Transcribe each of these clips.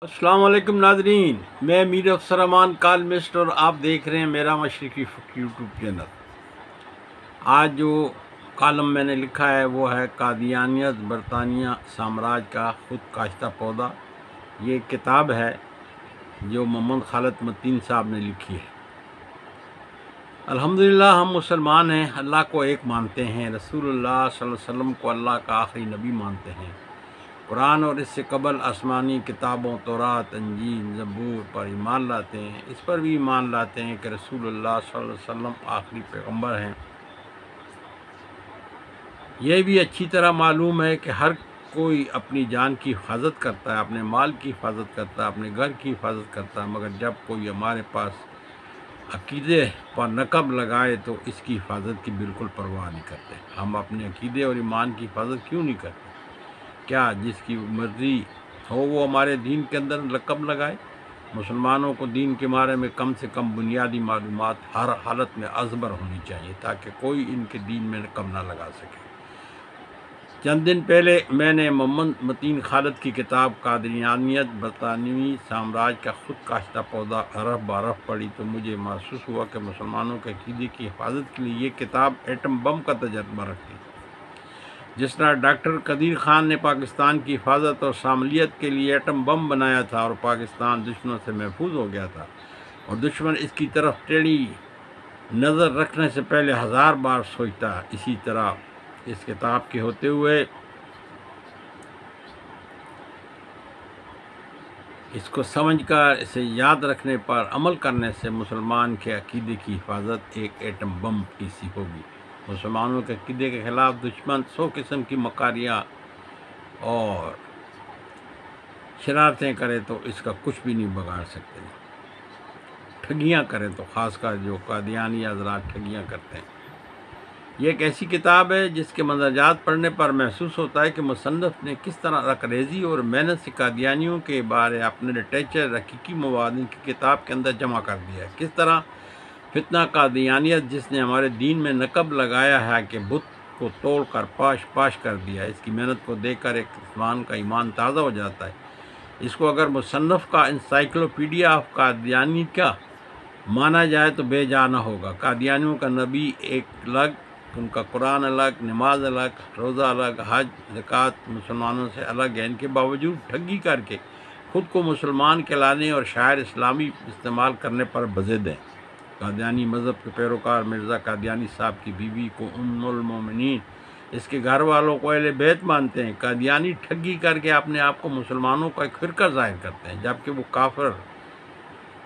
السلام علیکم ناظرین، میں میر افسر امان کالمسٹ اور آپ دیکھ رہے ہیں میرا مشرقی یوٹیوب چینل۔ آج جو کالم میں نے لکھا ہے وہ ہے قادیانیت برطانیہ سامراج کا خود کاشتہ پودا۔ یہ کتاب ہے جو محمد خالد متین صاحب نے لکھی ہے۔ الحمدللہ ہم مسلمان ہیں، اللہ کو ایک مانتے ہیں، رسول اللہ صلی اللہ علیہ وسلم کو اللہ کا آخری نبی مانتے ہیں، قرآن اور اس سے قبل آسمانی کتابوں تورات، انجیل، زبور پر ایمان لاتے ہیں۔ اس پر بھی ایمان لاتے ہیں کہ رسول اللہ صلی اللہ علیہ وسلم آخری پیغمبر ہیں۔ یہ بھی اچھی طرح معلوم ہے کہ ہر کوئی اپنی جان کی حفاظت کرتا ہے، اپنے مال کی حفاظت کرتا ہے، اپنے گھر کی حفاظت کرتا ہے، مگر جب کوئی ہمارے پاس عقیدے پر نقب لگائے تو اس کی حفاظت کی بالکل پرواہ نہیں کرتے۔ ہم اپنے عقیدے اور ایمان کی حفاظت کیوں نہیں کرتے؟ کیا جس کی مرضی ہو وہ ہمارے دین کے اندر لقب لگائے؟ مسلمانوں کو دین کے بارے میں کم سے کم بنیادی معلومات ہر حالت میں ازبر ہونی چاہیے تاکہ کوئی ان کے دین میں لقب نہ لگا سکے۔ چند دن پہلے میں نے محمد متین خالد کی کتاب قادیانیت برطانوی سامراج کا خود کاشتہ پودا حرف بحرف پڑھی تو مجھے محسوس ہوا کہ مسلمانوں کے عقیدے کی حفاظت کے لیے یہ کتاب ایٹم بم کا تجربہ رکھتی ہے۔ جس طرح ڈاکٹر قدیر خان نے پاکستان کی حفاظت اور شاملیت کے لیے ایٹم بم بنایا تھا اور پاکستان دشمنوں سے محفوظ ہو گیا تھا، اور دشمن اس کی طرف ٹیڑھی نظر رکھنے سے پہلے 1000 بار سوچتا، اسی طرح اس کتاب کے ہوتے ہوئے اس کو سمجھ کر اسے یاد رکھنے پر عمل کرنے سے مسلمان کے عقیدے کی حفاظت ایک ایٹم بم کی سی ہوگی۔ مسلمانوں کے عقیدے کے خلاف دشمن 100 قسم کی مکاریاں اور شرارتیں کرے تو اس کا کچھ بھی نہیں بگاڑ سکتے۔ ٹھگیاں کریں تو خاص کر جو قادیانی حضرات ٹھگیاں کرتے ہیں۔ یہ ایک ایسی کتاب ہے جس کے مندرجات پڑھنے پر محسوس ہوتا ہے کہ مصنف نے کس طرح رقریزی اور محنت سے قادیانیوں کے بارے اپنے لٹریچر حقیقی مواد ان کی کتاب کے اندر جمع کر دیا ہے۔ کس طرح فتنہ قادیانیت جس نے ہمارے دین میں نقب لگایا ہے کہ بت کو توڑ کر پاش پاش کر دیا، اس کی محنت کو دیکھ کر ایک مسلمان کا ایمان تازہ ہو جاتا ہے۔ اس کو اگر مصنف کا انسائکلوپیڈیا آف قادیانیت کا مانا جائے تو بے جا نہ ہوگا۔ قادیانیوں کا نبی ایک الگ، ان کا قرآن الگ، نماز الگ، روزہ الگ، حج زکوٰۃ مسلمانوں سے الگ ہے۔ ان کے باوجود ٹھگی کر کے خود کو مسلمان کہلانے اور شاعر اسلامی استعمال کرنے پر بضد ہیں۔ قادیانی مذہب کے پیروکار مرزا قادیانی صاحب کی بیوی کو ام المومنین، اس کے گھر والوں کو اہل بیت مانتے ہیں۔ قادیانی ٹھگی کر کے اپنے آپ کو مسلمانوں کا ایک فرقہ ظاہر کرتے ہیں، جبکہ وہ کافر،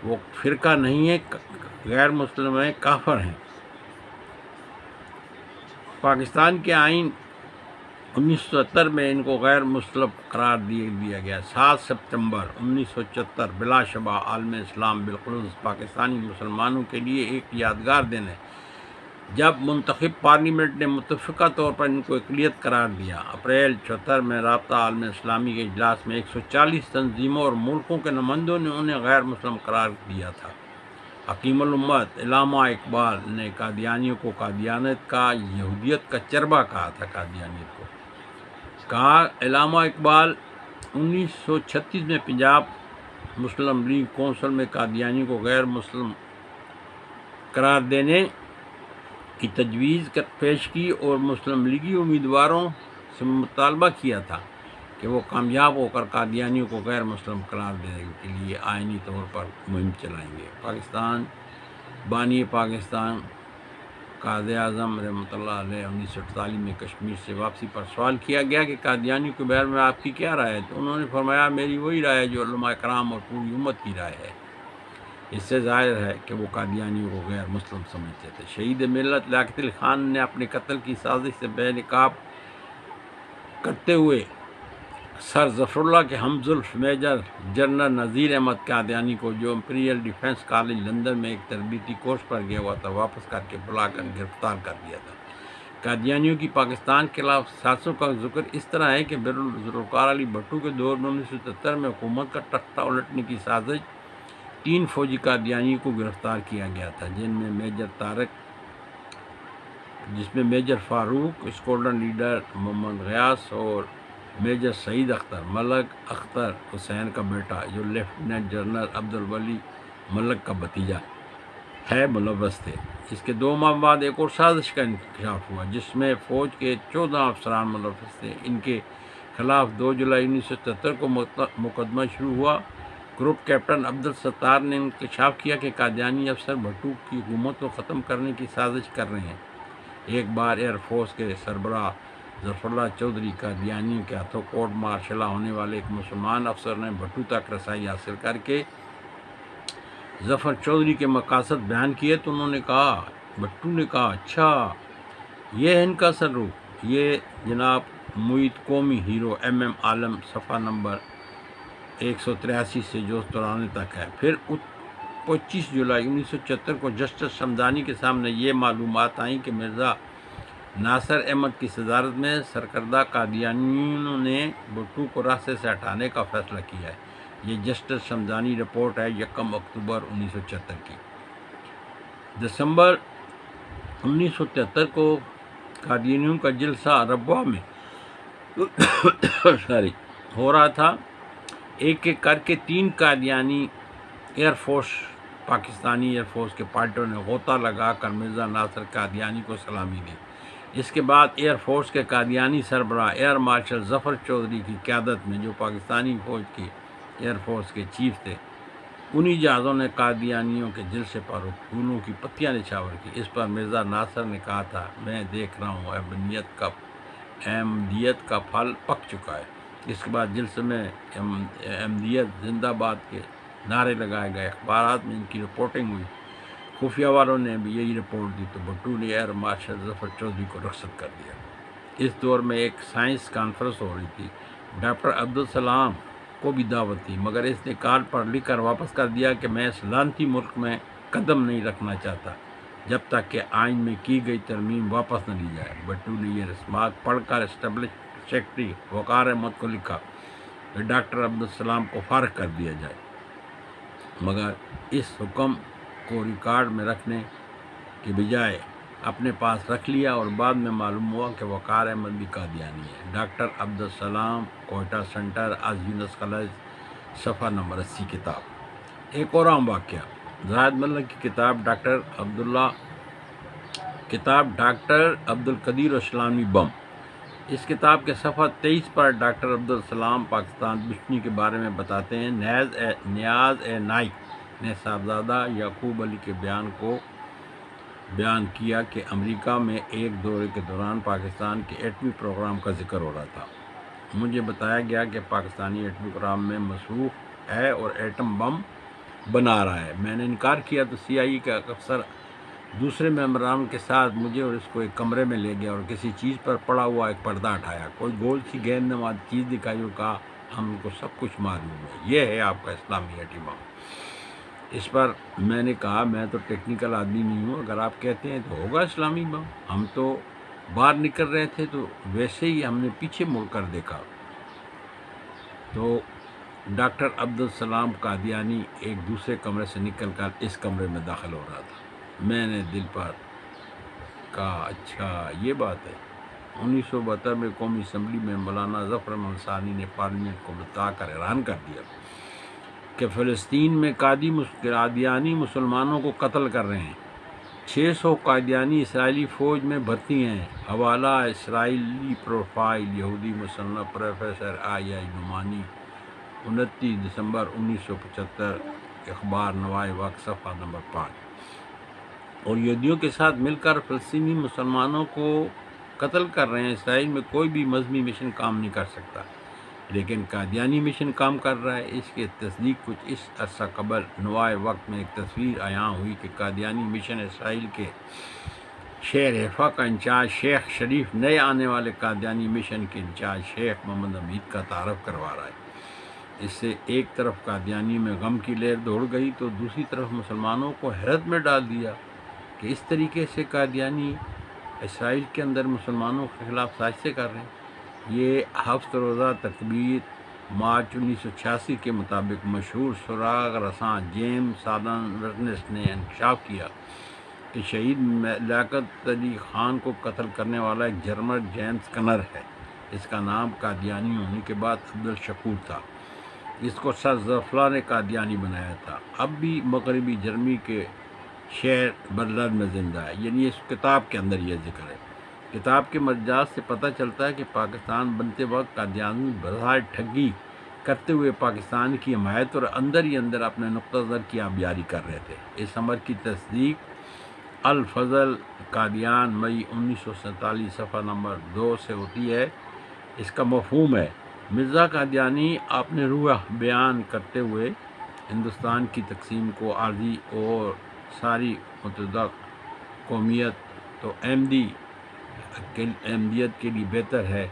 وہ فرقہ نہیں ہے، غیر مسلم ہیں، کافر ہیں۔ پاکستان کے آئین 1970 میں ان کو غیر مسلم قرار دیا گیا۔ 7 ستمبر 1974 بلا شبہ عالم اسلام بالخصوص پاکستانی مسلمانوں کے لیے ایک یادگار دن ہے جب منتخب پارلیمنٹ نے متفقہ طور پر ان کو اقلیت قرار دیا۔ اپریل 74 میں رابطہ عالم اسلامی کے اجلاس میں 140 تنظیموں اور ملکوں کے نمائندوں نے انہیں غیر مسلم قرار دیا تھا۔ حکیم الامت علامہ اقبال نے قادیانیوں کو قادیانیت کا یہودیت کا چربہ کہا تھا۔ قادیانیت کو کہا علامہ اقبال 1936 میں پنجاب مسلم لیگ کونسل میں قادیانیوں کو غیر مسلم قرار دینے کی تجویز پیش کی اور مسلم لیگی امیدواروں سے مطالبہ کیا تھا کہ وہ کامیاب ہو کر قادیانیوں کو غیر مسلم قرار دینے کے لیے آئینی طور پر مہم چلائیں گے۔ پاکستان بانی پاکستان قائد اعظم رحمۃ اللہ علیہ 1948 میں کشمیر سے واپسی پر سوال کیا گیا کہ قادیانیوں کے بارے میں آپ کی کیا رائے ہے، تو انہوں نے فرمایا میری وہی رائے ہے جو علماء کرام اور پوری امت کی رائے ہے۔ اس سے ظاہر ہے کہ وہ قادیانیوں کو غیر مسلم سمجھتے تھے۔ شہید ملت لیاقت علی خان نے اپنے قتل کی سازش سے بے نقاب کرتے ہوئے سر ظفر اللہ کے ہم زلف میجر جنرل نذیر احمد قادیانی کو، جو امپیریل ڈیفنس کالج لندن میں ایک تربیتی کورس پر گیا ہوا تھا، واپس کر کے بلا کر گرفتار کر دیا تھا۔ قادیانیوں کی پاکستان کے خلاف سازشوں کا ذکر اس طرح ہے کہ ذوالفقار علی بھٹو کے دور میں 1973 میں حکومت کا تختہ الٹنے کی سازش 3 فوجی قادیانیوں کو گرفتار کیا گیا تھا، جن میں میجر فاروق، اسکواڈرن لیڈر محمد غیاث اور میجر سعید اختر ملک اختر حسین کا بیٹا جو لیفٹیننٹ جنرل عبدالولی ملک کا بھتیجا ہے ملوث تھے۔ اس کے 2 ماہ بعد ایک اور سازش کا انکشاف ہوا جس میں فوج کے 14 افسران ملوث تھے۔ ان کے خلاف 2 جولائی 1977 کو مقدمہ شروع ہوا۔ گروپ کیپٹن عبدالستار نے انکشاف کیا کہ قادیانی افسر بھٹو کی حکومت کو ختم کرنے کی سازش کر رہے ہیں۔ ایک بار ایئر فورس کے سربراہ ظفر اللہ چودھری قادیانیوں کے ہاتھوں کورٹ مارشل ہونے والے ایک مسلمان افسر نے بھٹو تک رسائی حاصل کر کے ظفر چودھری کے مقاصد بیان کیے تو انہوں نے کہا، بھٹو نے کہا، اچھا یہ ہے ان کا سلوک۔ یہ جناب معید قومی ہیرو ایم عالم صفحہ نمبر 183 سے جو 93 تک ہے۔ پھر 25 جولائی 1974 کو جسٹس شمدانی کے سامنے یہ معلومات آئیں کہ مرزا ناصر احمد کی صدارت میں سرکردہ قادیانیوں نے بھٹو کو راستے سے ہٹانے کا فیصلہ کیا ہے۔ یہ جسٹس شمدانی رپورٹ ہے 1 اکتوبر 1974 کی۔ دسمبر 1973 کو قادیانیوں کا جلسہ ربوہ میں ہو رہا تھا۔ ایک ایک کر کے 3 Qadiani air force Pakistani air force کے پائلٹوں نے غوطہ لگا کر مرزا ناصر قادیانی کو سلامی دی۔ اس کے بعد ایئر فورس کے قادیانی سربراہ ایئر مارشل ظفر چودھری کی قیادت میں جو پاکستانی فوج کی ایئر فورس کے چیف تھے، انہی جہازوں نے قادیانیوں کے جلسے پر پھولوں کی پتیاں نچھاور کی۔ اس پر مرزا ناصر نے کہا تھا، میں دیکھ رہا ہوں احمدیت کا پھل پک چکا ہے۔ اس کے بعد جلسے میں احمدیت زندہ باد کے نعرے لگائے گئے، اخبارات میں ان کی رپورٹنگ ہوئی، خفیہ والوں نے بھی یہی رپورٹ دی تو بھٹو نے ایئر مارشل ظفر چودھری کو رخصت کر دیا۔ اس دور میں ایک سائنس کانفرنس ہو رہی تھی، ڈاکٹر عبدالسلام کو بھی دعوت تھی، مگر اس نے کارڈ پر لکھ کر واپس کر دیا کہ میں اس لعنتی ملک میں قدم نہیں رکھنا چاہتا جب تک کہ آئین میں کی گئی ترمیم واپس نہ لی جائے۔ بھٹو نے یہ رسومات پڑھ کر اسٹیبلش سیکرٹری وقار احمد کو لکھا کہ ڈاکٹر عبدالسلام کو فارغ کر دیا جائے، مگر اس حکم کو ریکارڈ میں رکھنے کے بجائے اپنے پاس رکھ لیا اور بعد میں معلوم ہوا کہ وقار احمد بھی قادیانی ہے۔ ڈاکٹر عبدالسلام کوئٹہ سینٹر از یونس کالج صفحہ نمبر 80 کتاب۔ ایک اور عام واقعہ، زاہد ملک کی کتاب ڈاکٹر عبدالقدیر اسلامی بم۔ اس کتاب کے صفحہ 23 پر ڈاکٹر عبدالسلام پاکستان دشمنی کے بارے میں بتاتے ہیں۔ نیاز نائک نے صاحبزادہ یعقوب علی کے بیان کو بیان کیا کہ امریکہ میں ایک دورے کے دوران پاکستان کے ایٹمی پروگرام کا ذکر ہو رہا تھا۔ مجھے بتایا گیا کہ پاکستانی ایٹمی پروگرام میں مصروف ہے اور ایٹم بم بنا رہا ہے۔ میں نے انکار کیا تو CIA کا افسر دوسرے ممبران کے ساتھ مجھے اور اس کو ایک کمرے میں لے گیا اور کسی چیز پر پڑا ہوا ایک پردہ اٹھایا، کوئی گول سی گیند نما چیز دکھائی اور کہا، ہم کو سب کچھ معلوم ہے، یہ ہے آپ کا اسلامی ایٹم بم۔ اس پر میں نے کہا، میں تو ٹیکنیکل آدمی نہیں ہوں، اگر آپ کہتے ہیں تو ہوگا اسلامی بم۔ ہم تو باہر نکل رہے تھے تو ویسے ہی ہم نے پیچھے مڑ کر دیکھا تو ڈاکٹر عبدالسلام قادیانی ایک دوسرے کمرے سے نکل کر اس کمرے میں داخل ہو رہا تھا۔ میں نے دل پر کہا، اچھا یہ بات ہے۔ 1972 میں قومی اسمبلی میں مولانا ظفر احمد ثانی نے پارلیمنٹ کو بتا کر اعلان کر دیا کہ فلسطین میں قادیانی مسلمانوں کو قتل کر رہے ہیں۔ 600 قادیانی اسرائیلی فوج میں بھرتی ہیں۔ حوالہ اسرائیلی پروفائل یہودی مصنف پروفیسر I.I. نعمانی، 29 دسمبر 1975، اخبار نوائے وقت صفحہ نمبر 5۔ اور یہودیوں کے ساتھ مل کر فلسطینی مسلمانوں کو قتل کر رہے ہیں۔ اسرائیل میں کوئی بھی مذہبی مشن کام نہیں کر سکتا، لیکن قادیانی مشن کام کر رہا ہے۔ اس کی تصدیق کچھ اس عرصہ قبل نوائے وقت میں ایک تصویر عیاں ہوئی کہ قادیانی مشن اسرائیل کے شہر حیفا کا انچارج شیخ شریف نئے آنے والے قادیانی مشن کے انچارج شیخ محمد حمید کا تعارف کروا رہا ہے۔ اس سے ایک طرف قادیانی میں غم کی لہر دوڑ گئی تو دوسری طرف مسلمانوں کو حیرت میں ڈال دیا کہ اس طریقے سے قادیانی اسرائیل کے اندر مسلمانوں کے خلاف سازشیں کر رہے ہیں۔ یہ ہفت روزہ تقریر مارچ 1986 کے مطابق مشہور سراغ رساں جیمز سادن ورنس نے انکشاف کیا کہ شہید لیاقت علی خان کو قتل کرنے والا ایک جرمن جیمز کنر ہے۔ اس کا نام قادیانی ہونے کے بعد عبدالشکور تھا۔ اس کو سر ظفراللہ نے قادیانی بنایا تھا۔ اب بھی مغربی جرمنی کے شہر برلن میں زندہ ہے، یعنی اس کتاب کے اندر یہ ذکر ہے۔ کتاب کے مرجعات سے پتہ چلتا ہے کہ پاکستان بنتے وقت قادیانی بظاہر ٹھگی کرتے ہوئے پاکستان کی حمایت اور اندر ہی اندر اپنے نقطہ نظر کی آبیاری کر رہے تھے۔ اس امر کی تصدیق الفضل قادیان مئی 1947 صفحہ نمبر 2 سے ہوتی ہے۔ اس کا مفہوم ہے: مرزا قادیانی اپنے روح بیان کرتے ہوئے ہندوستان کی تقسیم کو عارضی اور ساری متحدہ قومیت تو احمدیت کے لیے بہتر ہے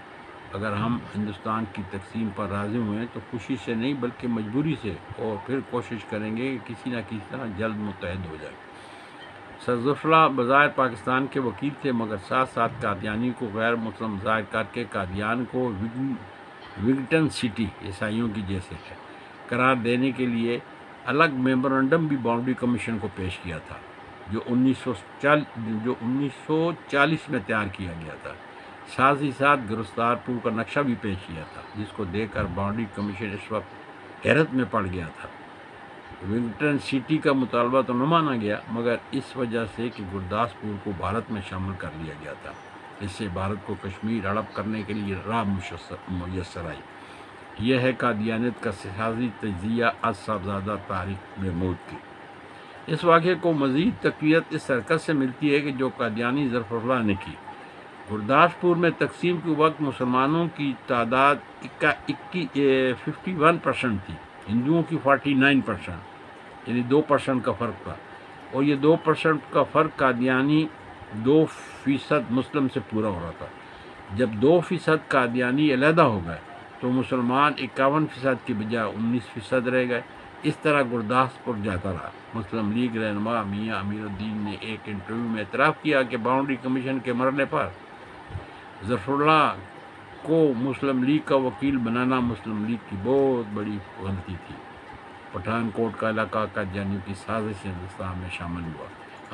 اگر ہم ہندوستان کی تقسیم پر راضی ہوئے تو خوشی سے نہیں بلکہ مجبوری سے، اور پھر کوشش کریں گے کہ کسی نہ کسی طرح جلد متحد ہو جائے۔ سر ظفراللہ بظاہر پاکستان کے وکیل تھے، مگر ساتھ ساتھ قادیانی کو غیر مسلم ظاہر کر کے قادیان کو وگٹن سٹی عیسائیوں کی جیسے ہے قرار دینے کے لیے الگ میمورنڈم بھی باؤنڈری کمیشن کو پیش کیا تھا، جو 1940 میں تیار کیا گیا تھا۔ ساتھ ہی ساتھ گرفتار پور کا نقشہ بھی پیش کیا تھا، جس کو دیکھ کر باؤنڈری کمیشن اس وقت حیرت میں پڑ گیا تھا۔ وگٹن سٹی کا مطالبہ تو نہ مانا گیا، مگر اس وجہ سے کہ گرداسپور کو بھارت میں شامل کر لیا گیا تھا۔ اس سے بھارت کو کشمیر ہڑپ کرنے کے لیے راہ میسر آئی۔ یہ ہے قادیانیت کا سیاسی تجزیہ از صاحبزادہ طارق محمود کی۔ اس واقعے کو مزید تقویت اس حرکت سے ملتی ہے کہ جو قادیانی ظفراللہ نے کی۔ گرداسپور میں تقسیم کے وقت مسلمانوں کی تعداد 51% تھی، ہندوؤں کی 49%، یعنی 2% کا فرق تھا، اور یہ 2% کا فرق قادیانی 2% مسلم سے پورا ہو رہا تھا۔ جب 2% قادیانی علیحدہ ہو گئے تو مسلمان 51% کی بجائے 19% رہ گئے۔ اس طرح گرداسپور جاتا رہا۔ مسلم لیگ رہنما میاں امیر الدین نے ایک انٹرویو میں اعتراف کیا کہ باؤنڈری کمیشن کے مرنے پر ظفراللہ کو مسلم لیگ کا وکیل بنانا مسلم لیگ کی بہت بڑی غلطی تھی۔ پٹھان کوٹ کا علاقہ قادیانیوں کی سازش سے ہندوستان میں شامل ہوا۔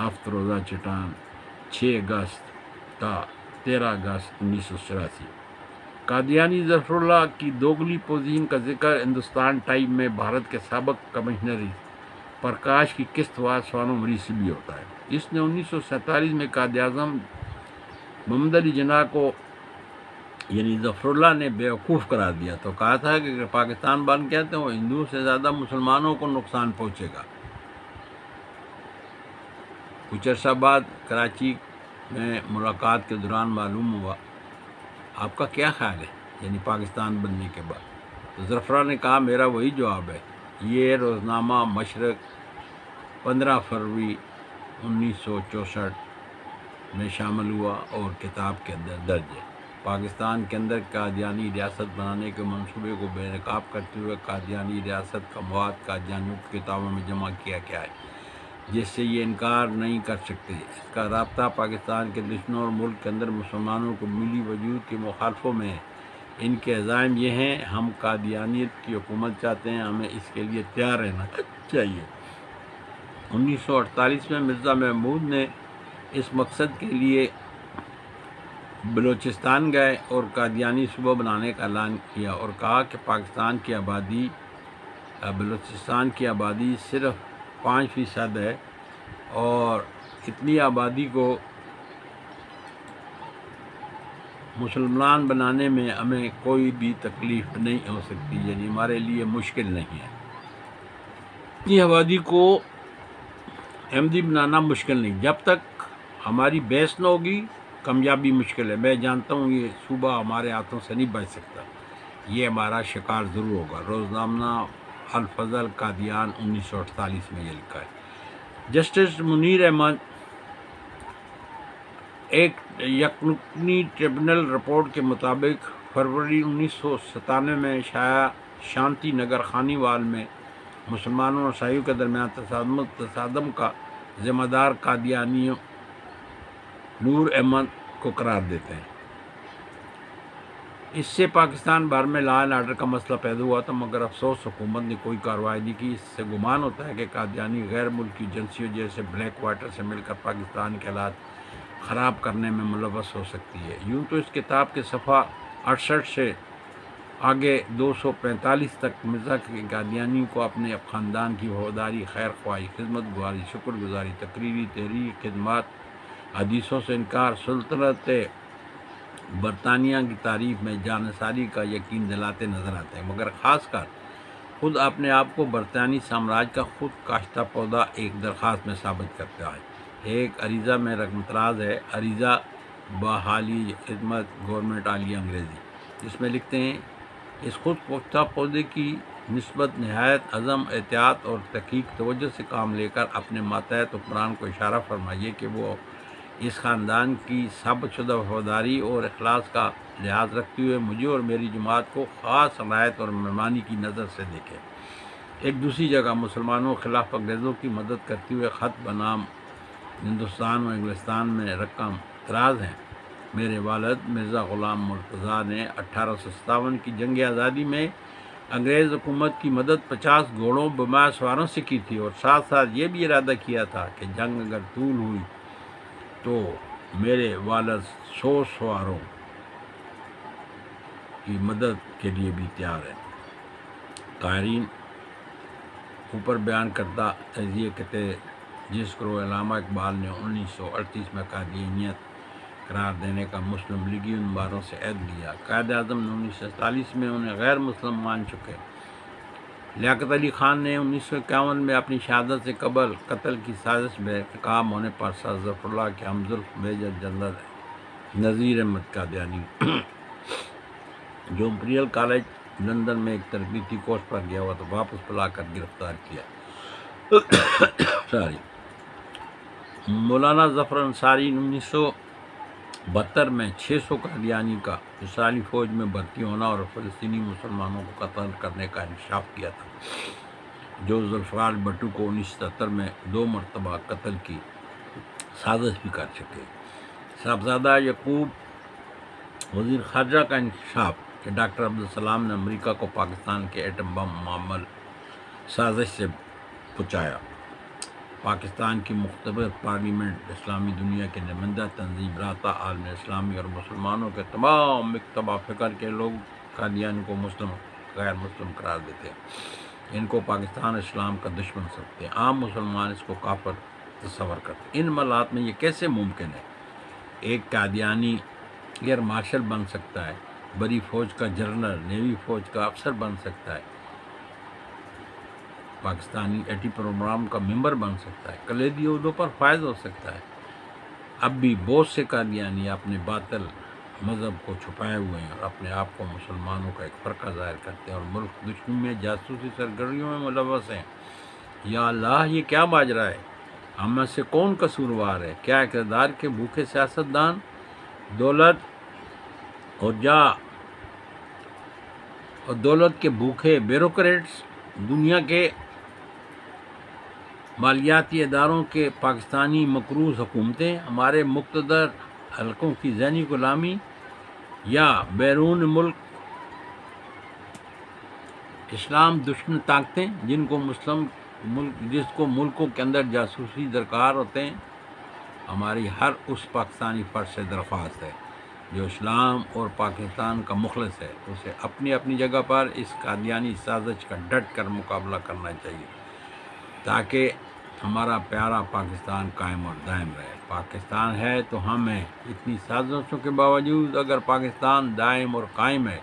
افروزہ چٹان 6 اگست تا 13 اگست 1984۔ قادیانی ظفراللہ کی دوگلی پوزیشن کا ذکر ہندوستان ٹائم میں بھارت کے سابق کمشنر پرکاش کی قسط وار سوانح مریض سے بھی ہوتا ہے۔ اس نے 1947 میں قائد اعظم محمد علی جناح کو یعنی ظفراللہ نے بیوقوف قرار دیا تو کہا تھا کہ اگر پاکستان بن گیا تو ہندوؤں سے زیادہ مسلمانوں کو نقصان پہنچے گا۔ کچھ عرصہ بعد کراچی میں ملاقات کے دوران معلوم ہوا، آپ کا کیا خیال ہے یعنی پاکستان بننے کے بعد؟ تو ظفراللہ نے کہا میرا وہی جواب ہے۔ یہ روزنامہ مشرق 15 فروری 1964 میں شامل ہوا اور کتاب کے اندر درج ہے۔ پاکستان کے اندر قادیانی ریاست بنانے کے منصوبے کو بے نقاب کرتے ہوئے قادیانی ریاست کا مواد قادیانیوں کی کتابوں میں جمع کیا گیا ہے، جس سے یہ انکار نہیں کر سکتے۔ اس کا رابطہ پاکستان کے دشمنوں اور ملک کے اندر مسلمانوں کو ملی وجود کے مخالفوں میں ہے۔ ان کے عزائم یہ ہیں: ہم قادیانیت کی حکومت چاہتے ہیں، ہمیں اس کے لیے تیار رہنا چاہیے۔ 1948 میں مرزا محمود نے اس مقصد کے لیے بلوچستان گئے اور قادیانی صوبہ بنانے کا اعلان کیا اور کہا کہ بلوچستان کی آبادی صرف 5% ہے اور اتنی آبادی کو مسلمان بنانے میں ہمیں کوئی بھی تکلیف نہیں ہو سکتی، یعنی ہمارے لیے مشکل نہیں ہے۔ اتنی آبادی کو احمدی بنانا مشکل نہیں، جب تک ہماری بیس نہ ہوگی کامیابی مشکل ہے۔ میں جانتا ہوں یہ صوبہ ہمارے ہاتھوں سے نہیں بچ سکتا، یہ ہمارا شکار ضرور ہوگا۔ روزنامہ الفضل قادیان 1948 میں یہ لکھا ہے۔ جسٹس منیر احمد ایک یکنی ٹریبونل رپورٹ کے مطابق فروری 1997 میں شانتی نگر خانی وال میں مسلمانوں اور عیسائیوں کے درمیان تصادم کا ذمہ دار قادیانی نور احمد کو قرار دیتے ہیں۔ اس سے پاکستان بھر میں لا اینڈ آرڈر کا مسئلہ پیدا ہوا تھا، مگر افسوس حکومت نے کوئی کارروائی نہیں کی۔ اس سے گمان ہوتا ہے کہ قادیانی غیر ملکی ایجنسیوں جیسے بلیک واٹر سے مل کر پاکستان کے حالات خراب کرنے میں ملوث ہو سکتی ہے۔ یوں تو اس کتاب کے صفحہ 68 سے آگے 245 تک مرزا کے قادیانی کو اپنے خاندان کی وفاداری، خیر خواہی، خدمت گزاری، شکر گزاری، تقریری تحریک، خدمات، حدیثوں سے انکار، سلطنت برطانیہ کی تعریف میں جانثاری کا یقین دلاتے نظر آتے ہیں، مگر خاص کر خود اپنے آپ کو برطانوی سامراج کا خود کاشتہ پودا ایک درخواست میں ثابت کرتا ہے۔ ایک عریضہ میں رقم تراز ہے، عریضہ بحالی خدمت گورنمنٹ عالیہ انگریزی، جس میں لکھتے ہیں اس خود کاشتہ پودے کی نسبت نہایت عزم، احتیاط اور تحقیق توجہ سے کام لے کر اپنے ماتحت حکمران کو اشارہ فرمائیے کہ وہ اس خاندان کی ثابت شدہ وفاداری اور اخلاص کا لحاظ رکھتے ہوئے مجھے اور میری جماعت کو خاص عنایت اور مہربانی کی نظر سے دیکھے۔ ایک دوسری جگہ مسلمانوں کے خلاف انگریزوں کی مدد کرتے ہوئے خط بنام ہندوستان و انگلستان میں رقم تراز ہیں۔ میرے والد مرزا غلام مرتضیٰ نے 1857 کی جنگ آزادی میں انگریز حکومت کی مدد 50 گھوڑوں بمہ سواروں سے کی تھی، اور ساتھ ساتھ یہ بھی ارادہ کیا تھا کہ جنگ اگر طول ہوئی تو میرے والد 100 سواروں کی مدد کے لیے بھی تیار ہیں۔ قائرین، اوپر بیان کردہ تجزیہ قطع جس کو علامہ اقبال نے 1938 میں قادیانیت قرار دینے کا مسلم لیگی عنوانوں سے عہد لیا، قائد اعظم نے 1947 میں انہیں غیر مسلم مان چکے۔ لیاقت علی خان نے 1951 میں اپنی شہادت سے قبل قتل کی سازش میں ارتکاب ہونے پر سر ظفر اللہ کے ہمزلف میجر جنرل نذیر احمد قادیانی جو امپیریل کالج لندن میں ایک تربیتی کورس پر گیا ہوا تو واپس بلا کر گرفتار کیا۔ مولانا ظفر انصاری 1972 میں 600 قادیانی کا اسرائیلی فوج میں بھرتی ہونا اور فلسطینی مسلمانوں کو قتل کرنے کا انکشاف کیا تھا، جو ذوالفقار بھٹو کو 1977 میں 2 مرتبہ قتل کی سازش بھی کر چکے۔ صاحبزادہ یعقوب وزیر خارجہ کا انکشاف کہ ڈاکٹر عبدالسلام نے امریکہ کو پاکستان کے ایٹم بم معمل سازش سے بچایا۔ پاکستان کی مختبر پارلیمنٹ اسلامی دنیا کے نمائندہ تنظیم رابطہ عالم اسلامی اور مسلمانوں کے تمام مکتبہ فکر کے لوگ قادیانی کو مسلم غیر مسلم قرار دیتے ہیں، ان کو پاکستان اسلام کا دشمن سمجھتے ہیں، عام مسلمان اس کو کافر تصور کرتے ہیں۔ ان حالات میں یہ کیسے ممکن ہے؟ ایک قادیانی ایئر مارشل بن سکتا ہے، بڑی فوج کا جنرل، نیوی فوج کا افسر بن سکتا ہے، پاکستانی ایٹی پروگرام کا ممبر بن سکتا ہے، کلیدی عہدوں پر فائز ہو سکتا ہے۔ اب بھی بہت سے قادیانی اپنے باطل مذہب کو چھپائے ہوئے ہیں اور اپنے آپ کو مسلمانوں کا ایک فرقہ ظاہر کرتے ہیں اور ملک دشمنی میں جاسوسی سرگرمیوں میں ملوث ہیں۔ یا اللہ، یہ کیا ماجرا ہے؟ ہم میں سے کون قصوروار ہے؟ کیا اقتدار کے بھوکے سیاستدان، دولت کے بھوکے بیوروکریٹس، دنیا کے مالیاتی اداروں کے پاکستانی مقروض حکومتیں، ہمارے مقتدر حلقوں کی ذہنی غلامی، یا بیرون ملک اسلام دشمن طاقتیں جس کو ملکوں کے اندر جاسوسی درکار ہوتے ہیں؟ ہماری ہر اس پاکستانی فرد سے درخواست ہے جو اسلام اور پاکستان کا مخلص ہے، اسے اپنی اپنی جگہ پر اس قادیانی سازش کا ڈٹ کر مقابلہ کرنا چاہیے تاکہ ہمارا پیارا پاکستان قائم اور دائم رہے۔ پاکستان ہے تو ہم ہیں۔ اتنی سازشوں کے باوجود اگر پاکستان دائم اور قائم ہے،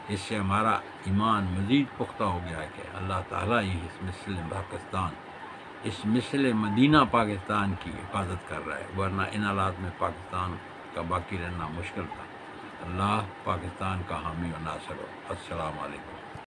اس سے ہمارا ایمان مزید پختہ ہو گیا ہے کہ اللہ تعالیٰ ہی اس مثل مدینہ پاکستان کی حفاظت کر رہا ہے، ورنہ ان حالات میں پاکستان کا باقی رہنا مشکل تھا۔ اللہ پاکستان کا حامی و ناصر ہو۔ السلام علیکم۔